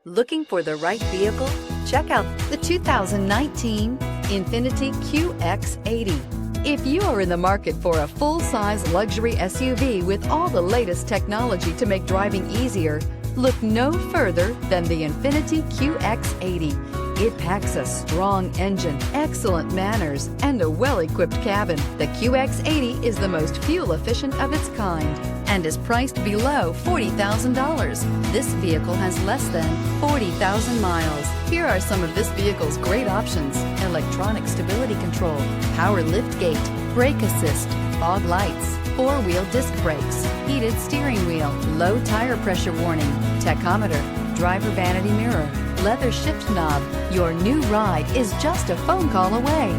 Looking for the right vehicle? Check out the 2019 INFINITI QX80. If you are in the market for a full-size luxury SUV with all the latest technology to make driving easier, look no further than the INFINITI QX80. It packs a strong engine, excellent manners, and a well-equipped cabin. The QX80 is the most fuel-efficient of its kind and is priced below $40,000. This vehicle has less than 40,000 miles. Here are some of this vehicle's great options: electronic stability control, power liftgate, brake assist, fog lights, four-wheel disc brakes, heated steering wheel, low tire pressure warning, tachometer, driver vanity mirror, leather shift knob. Your new ride is just a phone call away.